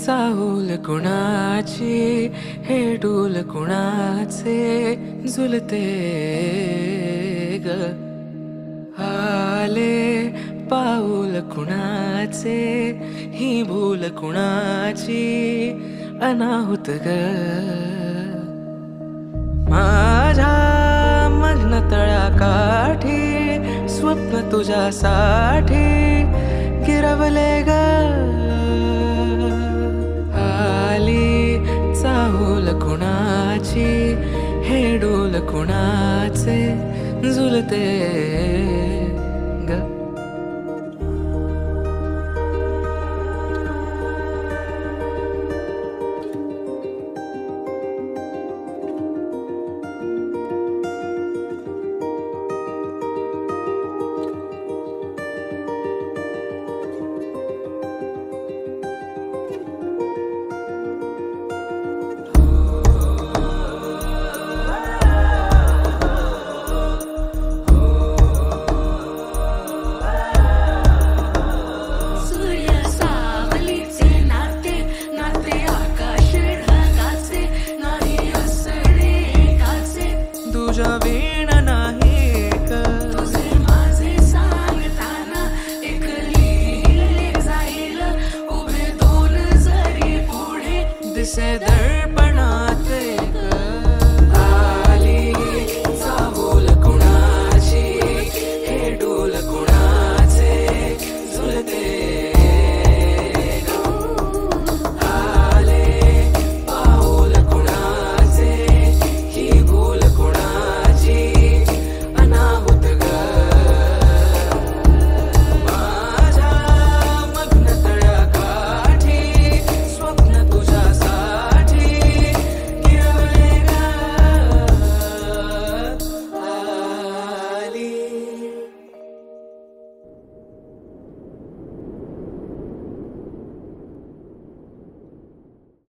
चाहूल कुणाची हे डूल कुणाचे झुलते ग आले पाऊल कुणाचे ही भूल कुणाची अनाहुत ग माझ्या मग्न तळ्याकाठी स्वप्न तुझ्यासाठी गिरवले ग आली चाहूल कुणाची हे डोल कुणाचे झुलते ग तुझ्या वीण नाही तुझे माझे सांगताना एक लिहिले जाईल उभे दोन जरी पुढे दिसे दर्पण